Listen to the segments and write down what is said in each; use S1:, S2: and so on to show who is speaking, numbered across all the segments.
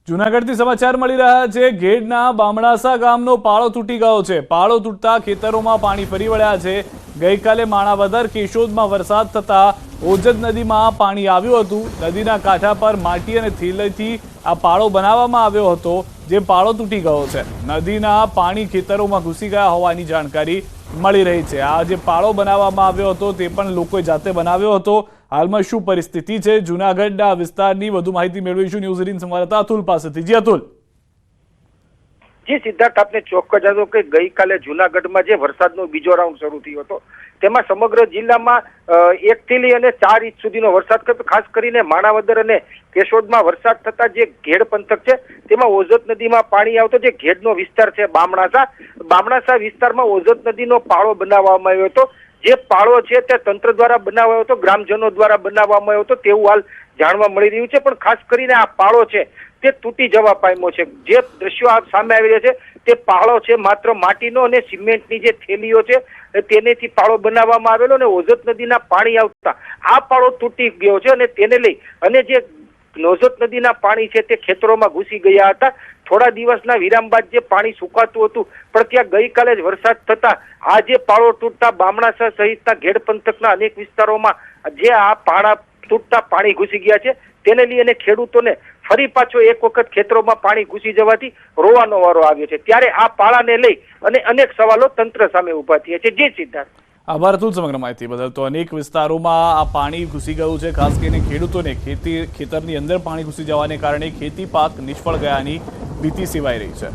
S1: જૂનાગઢથી સમાચાર મળી રહ્યા છે। ઘેડના બામણાસા ગામનો પાળો તૂટી ગયો છે। પાળો તૂટતા ખેતરોમાં પાણી ફરી વળ્યા છે। ગઈકાલે માણાવદર કેશોદમાં વરસાદ થતા ઓજદ નદીમાં પાણી આવ્યું હતું। નદીના કાંઠા પર માટી અને થેલીથી આ પાળો બનાવવામાં આવ્યો હતો, જે પાળો તૂટી ગયો છે। નદીના પાણી ખેતરોમાં ઘૂસી ગયા હોવાની જાણકારી મળી રહી છે। આ જે પાળો બનાવવામાં આવ્યો હતો તે પણ લોકોએ જાતે બનાવ્યો હતો। હાલમાં શું પરિસ્થિતિ છે જૂનાગઢના વિસ્તારની વધુ માહિતી મેળવીશું ન્યૂઝ 18 સંવાદદાતા અતુલ પાસેથી। જી અતુલ।
S2: જી સિદ્ધાર્થ, આપને ચોક્કસ જણાવો કે ગઈકાલે જૂનાગઢમાં જે વરસાદનો બીજો રાઉન્ડ શરૂ થયો હતો તેમાં સમગ્ર જિલ્લામાં 1 થી લઈ અને 4 ઇંચ સુધીનો વરસાદ થયો। ખાસ કરીને માણાવદર અને કેશોદમાં વરસાદ થતા જે ઘેડ પંથક છે તેમાં ઓજત નદીમાં પાણી આવતો જે ઘેડનો વિસ્તાર છે બામણાસા વિસ્તારમાં ઓજત નદીનો પાળો બનાવવામાં આવ્યો હતો। જે પાળો છે તે તંત્ર દ્વારા બનાવાયો હતો, ગ્રામજનો દ્વારા બનાવવામાં આવ્યો હતો તેવું હાલ જાણવા મળી રહ્યું છે। પણ ખાસ કરીને આ પાળો છે તે તૂટી જવા પામ્યો છે। જે દ્રશ્યો આપ સામે આવી રહ્યા છે તે પાળો છે માત્ર માટીનો અને સિમેન્ટની જે થેલીઓ છે તેનેથી પાળો બનાવવામાં આવેલો અને ઓજત નદીના પાણી આવતા આ પાળો તૂટી ગયો છે અને તેને લઈ અને જે ઓજત નદીના પાણી છે તે ખેતરોમાં ઘૂસી ગયા હતા। થોડા દિવસના વિરામ બાદ જે પાણી સુકાતું હતું પણ ત્યાં ગઈકાલે જ વરસાદ થતા આ જે પાળો તૂટતા બામણાસા સહિતના ઘેડ પંથકના અનેક વિસ્તારોમાં જે આ પાળા તૂટતા પાણી ઘૂસી ગયા છે તેને લઈ અને ખેડૂતોને ફરી પાછો એક વખત ખેતરોમાં પાણી ઘૂસી જવાથી રોવાનો વારો આવ્યો છે। ત્યારે આ પાળાને લઈ અને અનેક સવાલો તંત્ર સામે ઉભા થયા છે। જી સિદ્ધાર્થ।
S1: આભાર અતુલ સમગ્ર માહિતી બદલ। તો અનેક વિસ્તારોમાં આ પાણી ઘૂસી ગયું છે, ખાસ કરીને ખેડૂતોને ખેતરની અંદર પાણી ઘૂસી જવાને કારણે ખેતી પાક નિષ્ફળ ગયાની ભીતિ સેવાઈ રહી છે।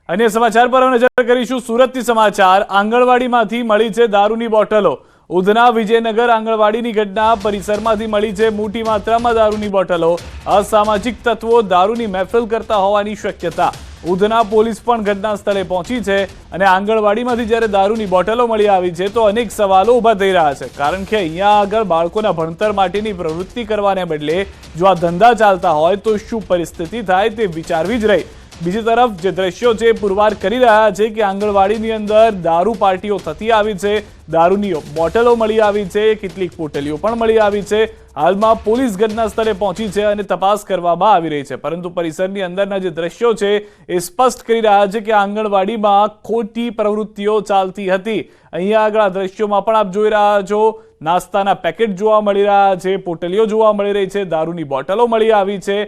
S1: અન્ય સમાચાર પર નજર કરીશું। સુરતથી સમાચાર। આંગણવાડીમાંથી મળી છે દારૂની બોટલો। ઉધના વિજયનગર આંગણવાડીની ઘટના પરિસરમાંથી મળી છે મોટી માત્રામાં દારૂની બોટલો। અસામાજિક તત્વો દારૂની મહેફિલ કરતા હોવાની શક્યતા। ઉધના પોલીસ પણ ઘટના સ્થળે પહોંચી છે અને આંગણવાડીમાંથી જ્યારે દારૂની બોટલો મળી આવી છે તો અનેક સવાલો ઊભા થઈ રહ્યા છે, કારણ કે અહીંયા આગળ બાળકોના ભણતર માટેની પ્રવૃત્તિ કરવાને બદલે જો આ ધંધા ચાલતા હોય તો શું પરિસ્થિતિ થાય તે વિચારવી જ રહી। બીજી તરફ જે દ્રશ્યો છે પુરવાર કરી રહ્યા છે કે આંગણવાડીની અંદર દારૂ પાર્ટીઓ થતી આવી છે, દારૂની બોટલો મળી આવી છે, કેટલીક પોટલીઓ પણ મળી આવી છે। હાલમાં પોલીસ ઘટના સ્થળે પહોંચી છે અને તપાસ કરવામાં આવી રહી છે, પરંતુ પરિસરની અંદરના જે દ્રશ્યો છે એ સ્પષ્ટ કરી રહ્યા છે કે આંગણવાડીમાં ખોટી પ્રવૃત્તિઓ ચાલતી હતી। અહીંયા આગળ આ દ્રશ્યોમાં પણ આપ જોઈ રહ્યા છો, નાસ્તાના પેકેટ જોવા મળી રહ્યા છે, પોટલીઓ જોવા મળી રહી છે, દારૂની બોટલો મળી આવી છે।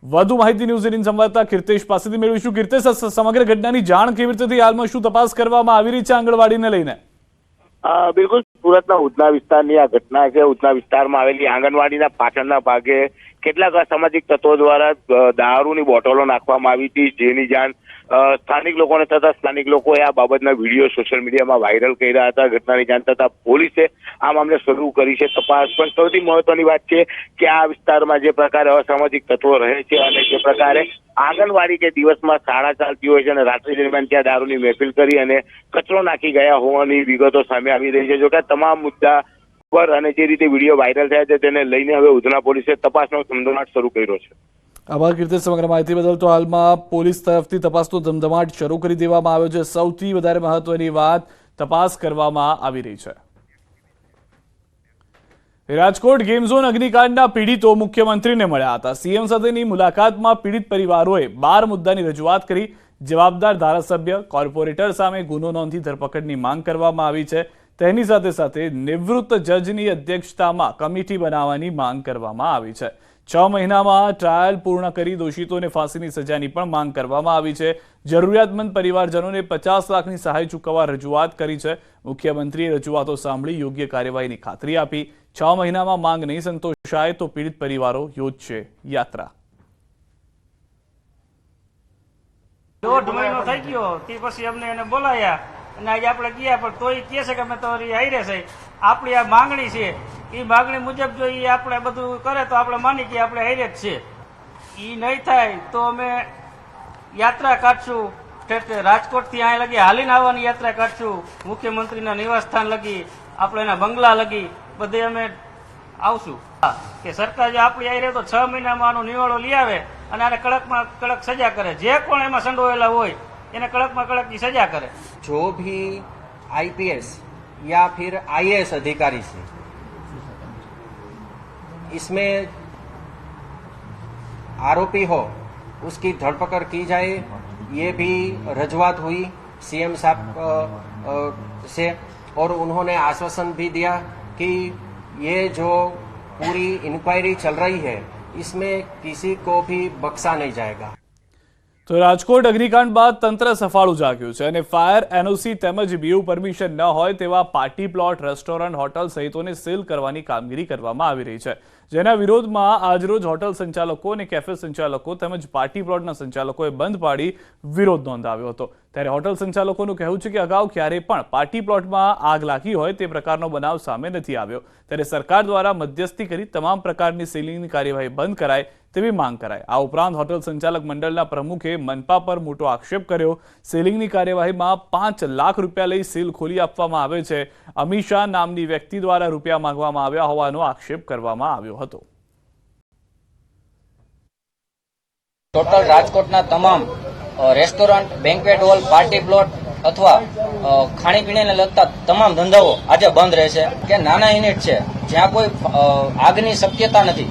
S1: વધુ માહિતી ન્યૂઝ 18 સંવાદદાતા કીર્તેશ પાસેથી મેળવીશું। કીર્તેશ, સમગ્ર ઘટનાની જાણ કેવી રીતે થઈ? હાલમાં શું તપાસ કરવામાં આવી રહી છે આંગણવાડીને લઈને?
S3: બિલકુલ, સુરતના ઉધના વિસ્તારની આ ઘટના છે। ઉધના વિસ્તારમાં આવેલી આંગણવાડીના પાછળના ભાગે કેટલાક અસામાજિક તત્વો દ્વારા દારૂની બોટલો નાખવામાં આવી હતી, જેની જાણ સ્થાનિક લોકોને થતા સ્થાનિક લોકોએ આ બાબતના વિડીયો સોશિયલ મીડિયામાં વાયરલ કર્યા હતા। ઘટનાની જાણ થતા પોલીસે આ મામલે શરૂ કરી છે તપાસ। પણ સૌથી મહત્વની વાત છે કે આ વિસ્તારમાં જે પ્રકારે અસામાજિક તત્વો રહે છે અને જે પ્રકારે આંગણવાડી કે દિવસમાં શાળા ચાલતી હોય છે અને રાત્રિ દરમિયાન ત્યાં દારૂની મહેફિલ કરી અને કચરો નાખી ગયા હોવાની વિગતો સામે આવી રહી છે। જોકે તમામ મુદ્દા પર અને જે રીતે વિડીયો વાયરલ થયા છે તેને લઈને હવે ઉધના પોલીસે તપાસનો ધમધમાટ શરૂ કર્યો છે।
S1: આભાર કીર્તેશ સમગ્ર માહિતી બદલ। તો હાલમાં પોલીસ તરફથી તપાસનો ધમધમાટ શરૂ કરી દેવામાં આવ્યો છે। સૌથી વધારે મહત્વની વાત, તપાસ કરવામાં આવી રહી છે। રાજકોટ ગેમ ઝોન અગ્નિકાંડના પીડિતો મુખ્યમંત્રીને મળ્યા હતા। સીએમ સાથેની મુલાકાતમાં પીડિત પરિવારોએ 12 મુદ્દાની રજૂઆત કરી। જવાબદાર ધારાસભ્ય, કોર્પોરેટર સામે ગુનો નોંધી ધરપકડની માંગ કરવામાં આવી છે। તેની સાથે સાથે નિવૃત્ત જજની અધ્યક્ષતામાં કમિટી બનાવવાની માંગ કરવામાં આવી છે। 6 મહિનામાં ટ્રાયલ પૂર્ણ કરી દોષિતોને ફાંસીની સજાની પણ માંગ કરવામાં આવી છે। જરૂરિયાતમંદ પરિવારજનોને 50 લાખની સહાય ચૂકવવા રજૂઆત કરી છે। મુખ્યમંત્રીએ રજૂઆતો સાંભળી યોગ્ય કાર્યવાહીની ખાતરી આપી। 6 મહિનામાં માંગ નહીં સંતોષાય તો પીડિત પરિવારો યોજશે યાત્રા।
S4: 1.5 મહિનો થઈ ગયો તે પછી અમને એને બોલાયા અને આજે આપણે ગયા, પણ તોય કહે છે કે અમે તમારી હારે છે, આપણી આ માંગણી છે, એ માંગણી મુજબ જો એ આપણે બધું કરે તો આપણે માની કે આપણે હારે જ છે। એ નહીં થાય તો અમે યાત્રા કાઢશું, રાજકોટથી અહીંયા લગી હાલીને આવવાની યાત્રા કાઢશું, મુખ્યમંત્રીના નિવાસસ્થાન લગી, આપણે એના બંગલા લગી બધે અમે આવશું કે સરકાર જો આપણી હારે તો 6 મહિનામાં આનો નિવાડો લઈ આવે અને આને કડકમાં કડક સજા કરે। જે પણ એમાં સંડોવાયેલા હોય એને કड़क में कड़क की सजा करे।
S5: जो भी आईपीएस या फिर आईएएस अधिकारी से इसमें आरोपी हो उसकी धरपकड़ की जाए, ये भी रजूआत हुई सीएम साहब से, और उन्होंने आश्वासन भी दिया कि ये जो पूरी इंक्वायरी चल रही है इसमें किसी को भी बख्शा नहीं जाएगा।
S1: તો રાજકોટ અગ્નિકાંડ બાદ તંત્ર સફાળું જાગ્યું છે અને ફાયર એનઓસી તેમજ બીયુ પરમિશન ન હોય તેવા પાર્ટી પ્લોટ, રેસ્ટોરન્ટ, હોટલ સહિતોને સીલ કરવાની કામગીરી કરવામાં આવી રહી છે, જેના વિરોધમાં આજરોજ હોટલ સંચાલકો અને કેફે સંચાલકો તેમજ પાર્ટી પ્લોટના સંચાલકોએ બંધ પાડી વિરોધ નોંધાવ્યો હતો। ત્યારે હોટલ સંચાલકોનું કહેવું છે કે અગાઉ ક્યારેય પણ પાર્ટી પ્લોટમાં આગ લાગી હોય તે પ્રકારનો બનાવ સામે નથી આવ્યો, ત્યારે સરકાર દ્વારા મધ્યસ્થી કરી તમામ પ્રકારની સીલિંગની કાર્યવાહી બંધ કરાય તેવી માંગ કરાય। આ ઉપરાંત હોટલ સંચાલક મંડળના પ્રમુખે મનપા પર મોટો આક્ષેપ કર્યો। સીલિંગની કાર્યવાહીમાં 5 લાખ રૂપિયા લઈ સીલ ખોલી આપવામાં આવે છે। અમીષા નામની વ્યક્તિ દ્વારા રૂપિયા માંગવામાં આવ્યા હોવાનો આક્ષેપ કરવામાં આવ્યો હતો।
S6: ટોટલ રાજકોટના તમામ restaurant, banquet hall, party plot અથવા ખાણીપીણીને લગતા તમામ ધંધાઓ આજે બંધ રહેશે। કે નાના યુનિટ છે જ્યાં કોઈ આગની શક્યતા નથી,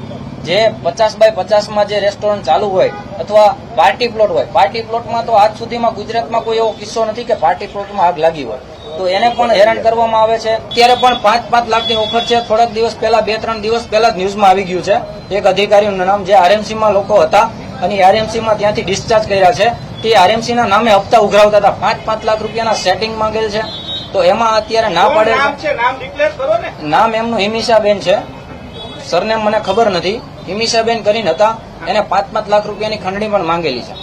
S6: જે 50 બાય 50 માં જે રેસ્ટોરન્ટ ચાલુ હોય અથવા પાર્ટી પ્લોટ હોય, પાર્ટી પ્લોટમાં તો આજ સુધીમાં ગુજરાતમાં કોઈ એવો કિસ્સો નથી કે પાર્ટી પ્લોટમાં આગ લાગી હોય, તો એને પણ હેરાન કરવામાં આવે છે। અત્યારે પણ 5-5 લાખની ઓફર છે। થોડાક દિવસ પહેલા 2-3 દિવસ પહેલા જ ન્યૂઝમાં આવી ગયું છે એક અધિકારીનું નામ, જે આરએમસીમાં લોકો હતા અને આરએમસીમાં ત્યાંથી ડિસ્ચાર્જ કર્યા છે, તે આરએમસીના નામે હપ્તા ઉઘરાવતા હતા, 5-5 લાખ રૂપિયાના સેટિંગ માંગેલ છે, તો એમાં અત્યારે ના પાડે છે। નામ એમનું હિમિષાબેન છે, સરનેમ મને ખબર નથી, હિમિષાબેન કરીને હતા, એને 5-5 લાખ રૂપિયાની ખંડણી પણ માંગેલી છે।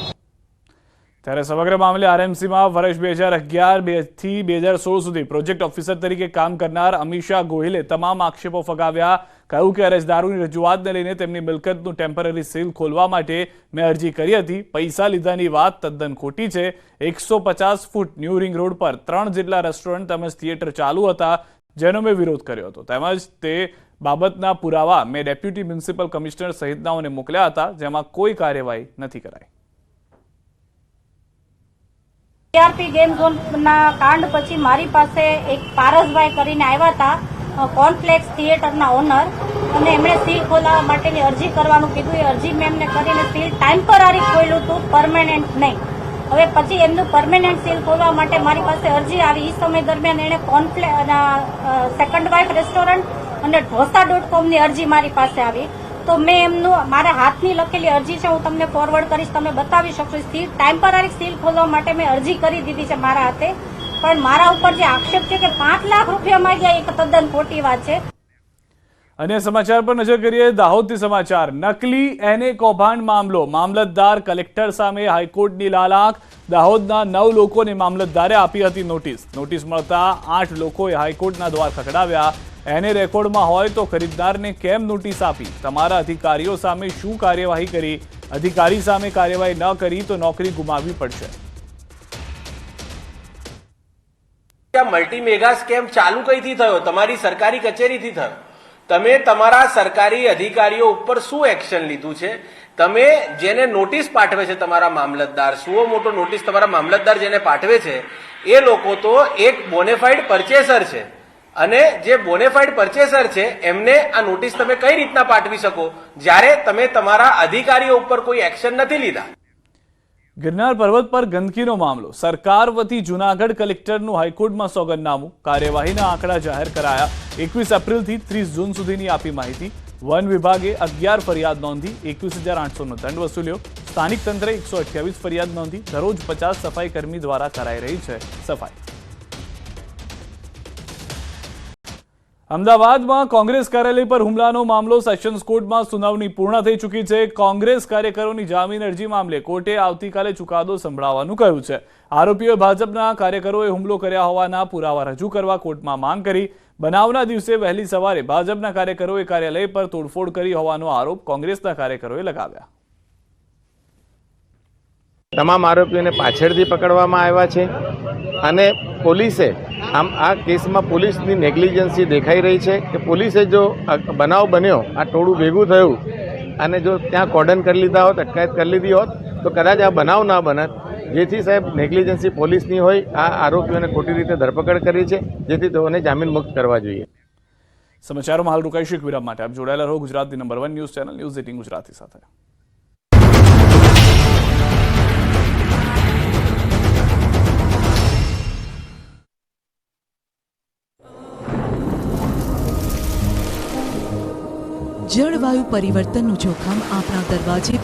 S1: ત્યારે સમગ્ર મામલે આરએમસીમાં વર્ષ 2011 થી 2016 સુધી પ્રોજેક્ટ ઓફિસર તરીકે કામ કરનાર અમીષા ગોહિલે તમામ આક્ષેપો ફગાવ્યા। કહ્યું કે અરજદારોની રજૂઆતને લઈને તેમની મિલકતનું ટેમ્પરરી સીલ ખોલવા માટે મેં અરજી કરી હતી, પૈસા લીધાની વાત તદ્દન ખોટી છે। 150 ફૂટ ન્યૂ રિંગ રોડ પર 3 જેટલા રેસ્ટોરન્ટ તેમજ થિયેટર ચાલુ હતા, જેનો મેં વિરોધ કર્યો હતો, તેમજ તે બાબતના પુરાવા મેં ડેપ્યુટી મ્યુનિસિપલ કમિશનર સહિતનાઓને મોકલ્યા હતા, જેમાં કોઈ કાર્યવાહી નથી કરાઈ।
S7: ટીઆરપી ગેમ ઝોનના કાંડ પછી મારી પાસે એક પારસભાઈ કરીને આવ્યા હતા, કોર્નફ્લેક્સ થિયેટરના ઓનર, અને એમણે સીલ ખોલાવવા માટેની અરજી કરવાનું કીધું। એ અરજી મેં એમને કરીને સીલ ટેમ્પરરી ખોલ્યું હતું, પરમેનન્ટ નહીં। હવે પછી એમનું પરમેનન્ટ સીલ ખોલવા માટે મારી પાસે અરજી આવી। એ સમય દરમિયાન એણે સેકન્ડ વાઇફ રેસ્ટોરન્ટ અને ઢોસા.comની અરજી મારી પાસે આવી, તો મેં એમનું મારા હાથની લખેલી અરજી છે, હું તમને ફોરવર્ડ કરીશ, તમે બતાવી શકશો। સીલ ટેમ્પરરી સીલ ખોલવા માટે મેં અરજી કરી દીધી છે મારા હાથે, પણ મારા ઉપર જે આક્ષેપ છે કે 5 લાખ રૂપિયા માંગ્યા, એ તદ્દન ખોટી વાત છે।
S1: અન્ય સમાચાર પર નજર કરીએ। દાહોદથી સમાચાર। નકલી એને કૌભાંડ મામલો, મામલતદાર કલેક્ટર સામે હાઈકોર્ટની લાલાક। દાહોદના 9 લોકોને મામલતદારે આપી હતી નોટિસ। નોટિસ મળતા 8 લોકોએ હાઈકોર્ટના દ્વાર ખખડાવ્યા। એને રેકોર્ડમાં હોય તો ખરીદદારને કેમ નોટિસ આપી? તમારા અધિકારીઓ સામે શું કાર્યવાહી કરી? અધિકારી સામે કાર્યવાહી ન કરી તો નોકરી ગુમાવવી પડશે।
S8: મલ્ટી મેગા સ્કેમ ચાલુ કઈથી થયો? તમારી સરકારી કચેરીથી થયો। તમે તમારા સરકારી અધિકારીઓ ઉપર શું એક્શન લીધું છે? તમે જેને નોટિસ પાઠવે છે તમારા મામલતદાર, શું મોટો નોટિસ તમારા મામલતદાર જેને પાઠવે છે, એ લોકો તો એક બોનેફાઈડ પરચેસર છે, અને જે બોનેફાઈડ પરચેસર છે એમને આ નોટિસ તમે કઈ રીતના પાઠવી શકો જ્યારે તમે તમારા અધિકારીઓ ઉપર કોઈ એક્શન નથી લીધા?
S1: ગિરનાર પર્વત પર ગંદકીનો મામલો। સરકાર વતી જૂનાગઢ કલેક્ટરનું હાઈકોર્ટમાં સોગંદનામું। કાર્યવાહીના આંકડા જાહેર કરાયા। 21 એપ્રિલથી 30 જૂન સુધીની આપી માહિતી। વન વિભાગે 11 ફરિયાદ નોંધી, 21,800નો દંડ વસૂલ્યો। સ્થાનિક તંત્રે 128 ફરિયાદ નોંધી। દરરોજ 50 સફાઈ કર્મી દ્વારા કરાઈ રહી છે સફાઈ। અમદાવાદમાં કોંગ્રેસ કાર્યાલય પર હુમલાનો મામલો। સેશન્સ કોર્ટમાં સુનાવણી પૂર્ણ થઈ ચૂકી છે। કોંગ્રેસ કાર્યકરોની જામીન અરજી મામલે કોર્ટે આવતીકાલે ચુકાદો સંભળાવવાનું કહ્યું છે। આરોપીઓએ ભાજપના કાર્યકરોએ હુમલો કર્યા હોવાના પુરાવા રજૂ કરવા કોર્ટમાં માંગ કરી। બનાવના દિવસે વહેલી સવારે ભાજપના કાર્યકરોએ કાર્યાલય પર તોડફોડ કરી હોવાનો આરોપ કોંગ્રેસના કાર્યકરોએ લગાવ્યા।
S9: તમામ આરોપીઓને પાછળથી પકડવામાં આવ્યા છે અને પોલીસે આ કેસમાં પોલીસની નેગ્લિજન્સી દેખાઈ રહી છે કે પોલીસે જો બનાવ બન્યો, આ ટોળું ભેગું થયું અને જો ત્યાં કોર્ડન કરી લીધા હોત, અટકાયત કરી લીધી હોત, તો કદાચ આ બનાવ ના બનત। જેથી સાહેબ નેગ્લિજન્સી પોલીસની હોય, આ આરોપીઓને ખોટી રીતે ધરપકડ કરી છે, જેથી તેઓને જામીન મુક્ત કરવા જોઈએ।
S1: સમાચારોમાં હાલ રોકાઈશું એક વિરામ માટે। આપ જોડાયેલા રહો ગુજરાતની number 1 news channel news 18 Gujarati સાથે।
S10: જળવાયુ પરિવર્તનનું જોખમ આપણા દરવાજે